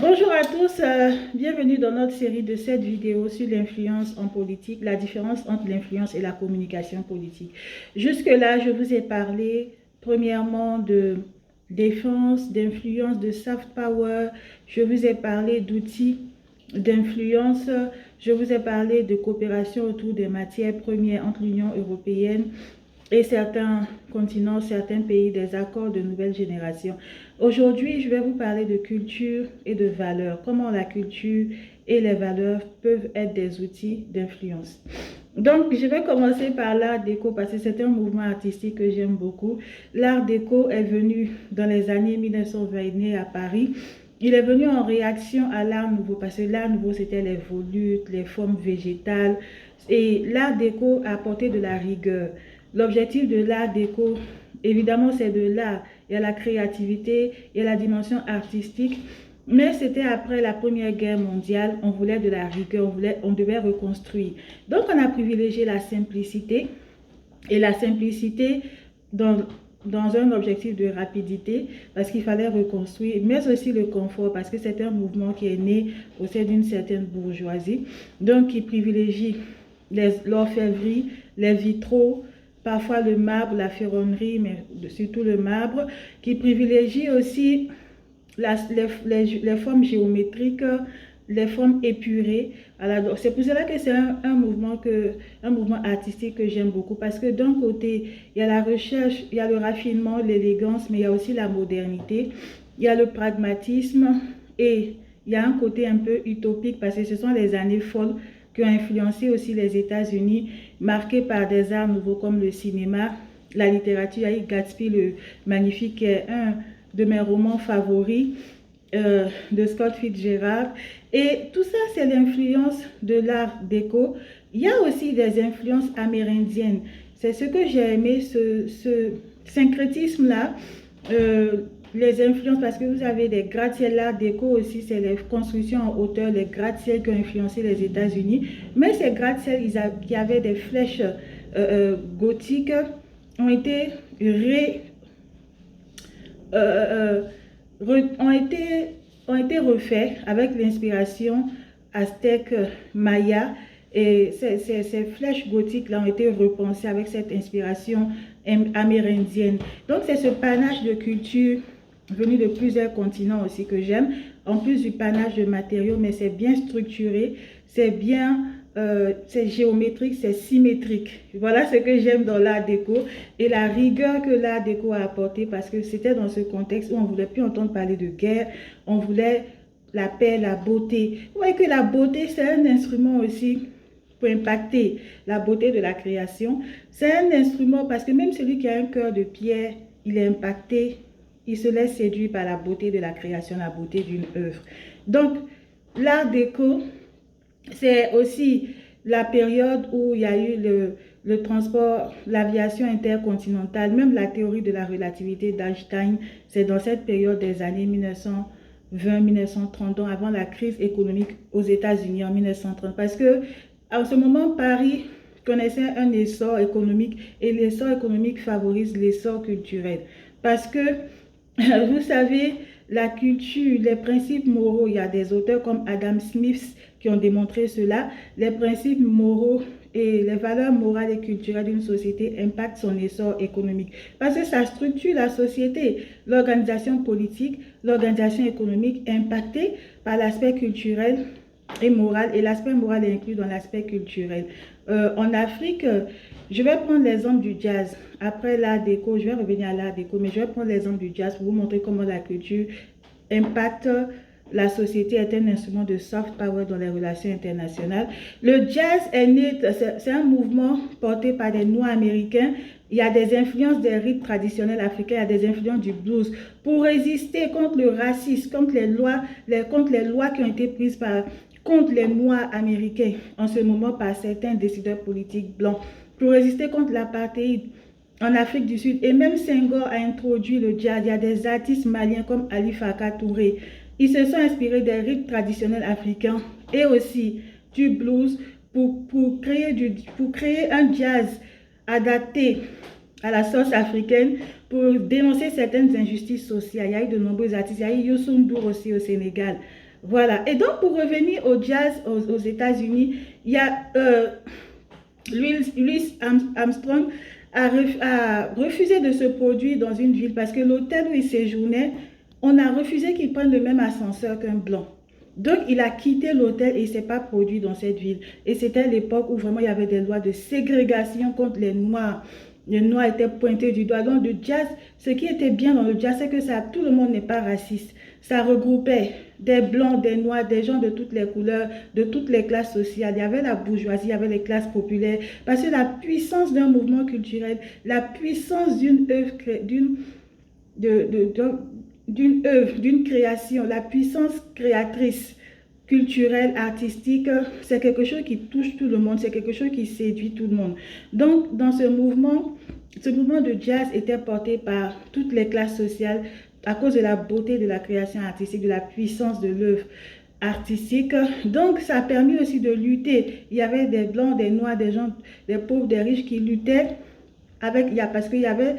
Bonjour à tous, bienvenue dans notre série de 7 vidéos sur l'influence en politique, la différence entre l'influence et la communication politique. Jusque-là, je vous ai parlé premièrement de défense, d'influence, de soft power, je vous ai parlé d'outils d'influence, je vous ai parlé de coopération autour des matières premières entre l'Union européenne et certains continents, certains pays, des accords de nouvelle génération. Aujourd'hui, je vais vous parler de culture et de valeurs, comment la culture et les valeurs peuvent être des outils d'influence. Donc, je vais commencer par l'art déco parce que c'est un mouvement artistique que j'aime beaucoup. L'art déco est venu dans les années 1920 à Paris. Il est venu en réaction à l'art nouveau parce que l'art nouveau, c'était les volutes, les formes végétales. Et l'art déco a apporté de la rigueur. L'objectif de l'art déco, évidemment, c'est de l'art. Il y a la créativité, il y a la dimension artistique. Mais c'était après la Première Guerre mondiale, on voulait de la rigueur, on devait reconstruire. Donc, on a privilégié la simplicité. Et la simplicité dans un objectif de rapidité, parce qu'il fallait reconstruire, mais aussi le confort, parce que c'est un mouvement qui est né au sein d'une certaine bourgeoisie. Donc, qui privilégie l'orfèvrerie, les vitraux, parfois le marbre, la ferronnerie, mais surtout le marbre, qui privilégie aussi les formes géométriques, les formes épurées. C'est pour cela que c'est un mouvement artistique que j'aime beaucoup, parce que d'un côté, il y a la recherche, il y a le raffinement, l'élégance, mais il y a aussi la modernité, il y a le pragmatisme et il y a un côté un peu utopique, parce que ce sont les années folles qui ont influencé aussi les États-Unis, marquées par des arts nouveaux comme le cinéma, la littérature. Il y a eu Gatsby le Magnifique, qui est un de mes romans favoris, de Scott Fitzgerald. Et tout ça, c'est l'influence de l'art déco. Il y a aussi des influences amérindiennes. C'est ce que j'ai aimé, ce syncrétisme-là. Les influences, parce que vous avez des gratte-ciels, l'art déco aussi, c'est les constructions en hauteur, les gratte-ciels qui ont influencé les États-Unis. Mais ces gratte-ciels qui avaient des flèches gothiques ont été ont été refaits avec l'inspiration aztèque maya, et ces flèches gothiques-là ont été repensées avec cette inspiration amérindienne. Donc c'est ce panache de culture venu de plusieurs continents aussi que j'aime, en plus du panache de matériaux, mais c'est bien structuré, c'est géométrique, c'est symétrique. Voilà ce que j'aime dans l'art déco et la rigueur que l'art déco a apporté, parce que c'était dans ce contexte où on ne voulait plus entendre parler de guerre, on voulait la paix, la beauté. Vous voyez que la beauté, c'est un instrument aussi pour impacter la beauté de la création. C'est un instrument parce que même celui qui a un cœur de pierre, il est impacté, il se laisse séduire par la beauté de la création, la beauté d'une œuvre. Donc, l'art déco, c'est aussi la période où il y a eu le transport, l'aviation intercontinentale, même la théorie de la relativité d'Einstein, c'est dans cette période des années 1920-1930, avant la crise économique aux États-Unis en 1930. Parce que en ce moment, Paris connaissait un essor économique, et l'essor économique favorise l'essor culturel. Parce que, vous savez, la culture, les principes moraux, il y a des auteurs comme Adam Smith qui ont démontré cela. Les principes moraux et les valeurs morales et culturelles d'une société impactent son essor économique. Parce que ça structure la société. L'organisation politique, l'organisation économique est impactée par l'aspect culturel et moral, et l'aspect moral est inclus dans l'aspect culturel. En Afrique, je vais prendre l'exemple du jazz. Après l'art déco, je vais revenir à l'art déco, mais je vais prendre l'exemple du jazz pour vous montrer comment la culture impacte la société, est un instrument de soft power dans les relations internationales. Le jazz est né, c'est un mouvement porté par des Noirs américains. Il y a des influences des rites traditionnels africains, il y a des influences du blues. Pour résister contre le racisme, contre les lois qui ont été prises contre les Noirs américains en ce moment par certains décideurs politiques blancs, pour résister contre l'apartheid en Afrique du Sud. Et même Senghor a introduit le jazz. Il y a des artistes maliens comme Ali Farka Touré. Ils se sont inspirés des rites traditionnels africains et aussi du blues pour créer un jazz adapté à la sauce africaine, pour dénoncer certaines injustices sociales. Il y a eu de nombreux artistes. Il y a eu Youssou N'Dour aussi au Sénégal. Voilà. Et donc, pour revenir au jazz aux États-Unis, il y a Louis Armstrong a refusé de se produire dans une ville parce que l'hôtel où il séjournait, on a refusé qu'il prenne le même ascenseur qu'un blanc. Donc, il a quitté l'hôtel et il ne s'est pas produit dans cette ville. Et c'était l'époque où vraiment il y avait des lois de ségrégation contre les Noirs. Les Noirs étaient pointés du doigt. Donc, le jazz, ce qui était bien dans le jazz, c'est que tout le monde n'est pas raciste. Ça regroupait des Blancs, des Noirs, des gens de toutes les couleurs, de toutes les classes sociales. Il y avait la bourgeoisie, il y avait les classes populaires. Parce que la puissance d'un mouvement culturel, la puissance d'une œuvre, d'une création, la puissance créatrice, culturelle, artistique, c'est quelque chose qui touche tout le monde, c'est quelque chose qui séduit tout le monde. Donc, dans ce mouvement de jazz était porté par toutes les classes sociales à cause de la beauté de la création artistique, de la puissance de l'œuvre artistique. Donc, ça a permis aussi de lutter. Il y avait des Blancs, des Noirs, des gens, des pauvres, des riches qui luttaient parce qu'il y avait,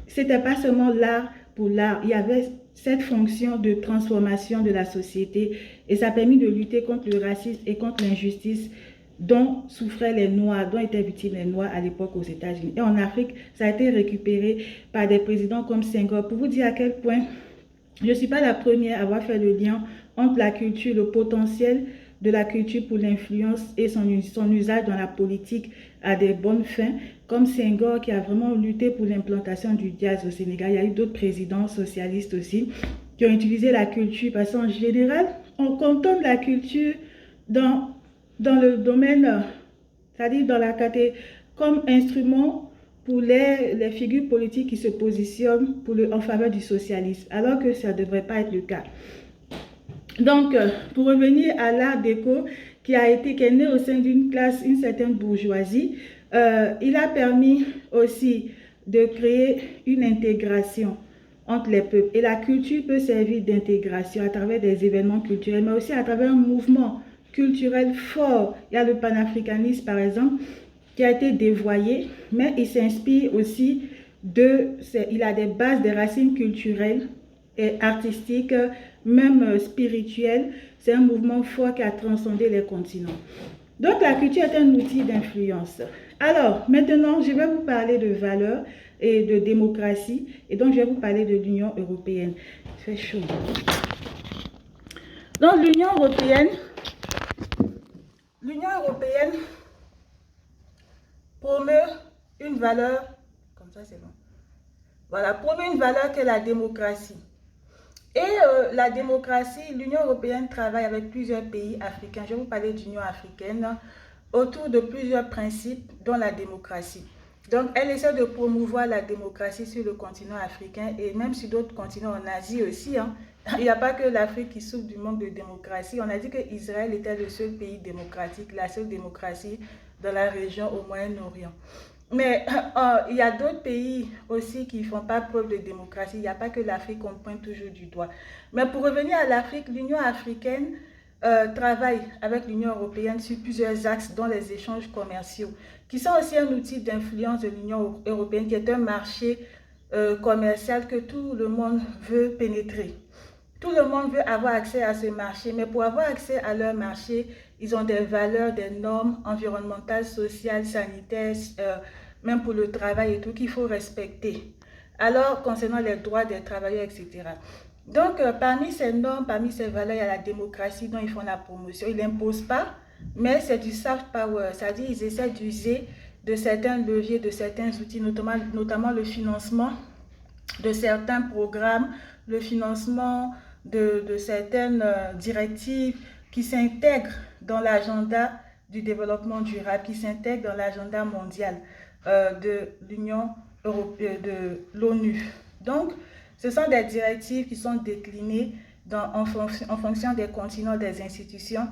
c'était pas seulement l'art pour l'art, il y avait cette fonction de transformation de la société et ça a permis de lutter contre le racisme et contre l'injustice dont souffraient les Noirs, dont étaient victimes les Noirs à l'époque aux États-Unis. Et en Afrique, ça a été récupéré par des présidents comme Senghor. Pour vous dire à quel point je ne suis pas la première à avoir fait le lien entre la culture, le potentiel de la culture pour l'influence et son usage dans la politique à des bonnes fins, comme Senghor qui a vraiment lutté pour l'implantation du jazz au Sénégal. Il y a eu d'autres présidents socialistes aussi qui ont utilisé la culture parce qu'en général, on contemple la culture dans le domaine, c'est-à-dire dans la catégorie, comme instrument pour les figures politiques qui se positionnent en faveur du socialisme, alors que ça ne devrait pas être le cas. Donc, pour revenir à l'art déco qui est né au sein d'une classe, une certaine bourgeoisie, il a permis aussi de créer une intégration entre les peuples. Et la culture peut servir d'intégration à travers des événements culturels, mais aussi à travers un mouvement culturel fort. Il y a le panafricanisme, par exemple, qui a été dévoyé, mais il s'inspire aussi il a des bases, des racines culturelles et artistiques, même spirituelles. C'est un mouvement fort qui a transcendé les continents. Donc, la culture est un outil d'influence. Alors, maintenant, je vais vous parler de valeurs et de démocratie. Et donc, je vais vous parler de l'Union européenne. Il fait chaud. Donc, l'Union européenne promeut une valeur, comme ça c'est bon. Voilà, promeut une valeur qu'est la démocratie. Et la démocratie, l'Union européenne travaille avec plusieurs pays africains. Je vais vous parler de l'Union africaine autour de plusieurs principes, dont la démocratie. Donc, elle essaie de promouvoir la démocratie sur le continent africain et même sur d'autres continents, en Asie aussi. Il n'y a pas que l'Afrique qui souffre du manque de démocratie. On a dit que Israël était le seul pays démocratique, la seule démocratie dans la région au Moyen-Orient. Mais il y a d'autres pays aussi qui ne font pas preuve de démocratie. Il n'y a pas que l'Afrique qu'on pointe toujours du doigt. Mais pour revenir à l'Afrique, l'Union africaine travaille avec l'Union européenne sur plusieurs axes, dont les échanges commerciaux, qui sont aussi un outil d'influence de l'Union européenne, qui est un marché commercial que tout le monde veut pénétrer. Tout le monde veut avoir accès à ce marché, mais pour avoir accès à leur marché, ils ont des valeurs, des normes environnementales, sociales, sanitaires, même pour le travail et tout, qu'il faut respecter. Alors, concernant les droits des travailleurs, etc. Donc, parmi ces normes, parmi ces valeurs, il y a la démocratie dont ils font la promotion. Ils n'imposent pas, mais c'est du soft power, c'est-à-dire qu'ils essaient d'user de certains leviers, de certains outils, notamment le financement de certains programmes, le financement de certaines directives qui s'intègrent dans l'agenda du développement durable, qui s'intègrent dans l'agenda mondial de l'Union européenne, de l'ONU. Donc, ce sont des directives qui sont déclinées en fonction des continents, des institutions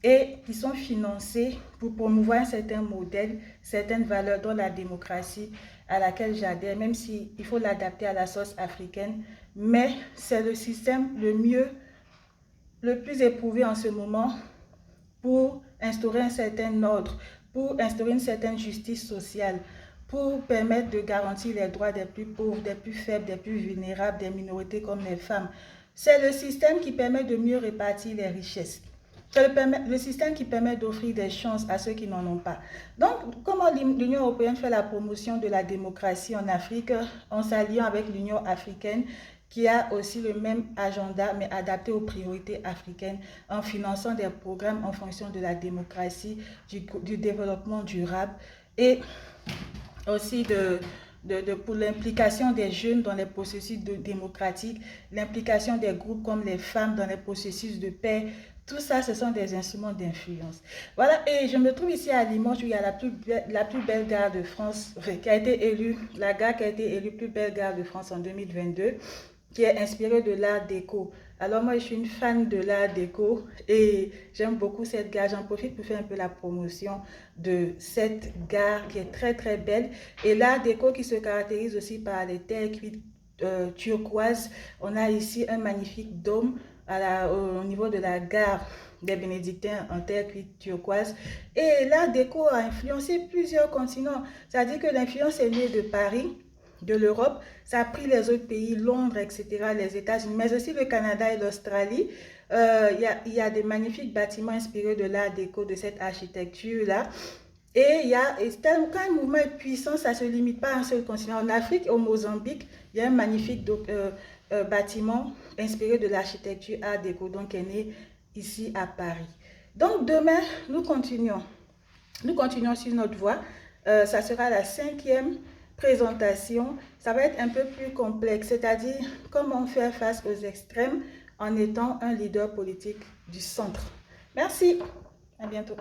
et qui sont financées pour promouvoir un certain modèle, certaines valeurs, dont la démocratie à laquelle j'adhère, même s'il faut l'adapter à la sauce africaine. Mais c'est le système le plus éprouvé en ce moment pour instaurer un certain ordre, pour instaurer une certaine justice sociale, pour permettre de garantir les droits des plus pauvres, des plus faibles, des plus vulnérables, des minorités comme les femmes. C'est le système qui permet de mieux répartir les richesses. C'est le système qui permet d'offrir des chances à ceux qui n'en ont pas. Donc, comment l'Union européenne fait la promotion de la démocratie en Afrique en s'alliant avec l'Union africaine qui a aussi le même agenda mais adapté aux priorités africaines en finançant des programmes en fonction de la démocratie, du développement durable et aussi pour l'implication des jeunes dans les processus démocratiques, l'implication des groupes comme les femmes dans les processus de paix. Tout ça, ce sont des instruments d'influence. Voilà, et je me trouve ici à Limoges où il y a la plus belle gare de France, qui a été élue, la gare qui a été élue plus belle gare de France en 2022, qui est inspirée de l'art déco. Alors moi, je suis une fan de l'art déco et j'aime beaucoup cette gare. J'en profite pour faire un peu la promotion de cette gare qui est très très belle. Et l'art déco qui se caractérise aussi par les terres cuites turquoises. On a ici un magnifique dôme au niveau de la gare des Bénédictins en terre cuite turquoise. Et l'art déco a influencé plusieurs continents. C'est-à-dire que l'influence est née de Paris, de l'Europe, ça a pris les autres pays, Londres, etc., les États-Unis, mais aussi le Canada et l'Australie. Il y a des magnifiques bâtiments inspirés de l'art déco, de cette architecture-là. Et quand un mouvement est puissant, ça ne se limite pas à un seul continent. En Afrique, au Mozambique, il y a un magnifique bâtiment inspiré de l'architecture art déco, donc qui est né ici à Paris. Donc demain, nous continuons sur notre voie. Ça sera la 5e présentation. Ça va être un peu plus complexe, c'est-à-dire comment faire face aux extrêmes en étant un leader politique du centre. Merci, à bientôt.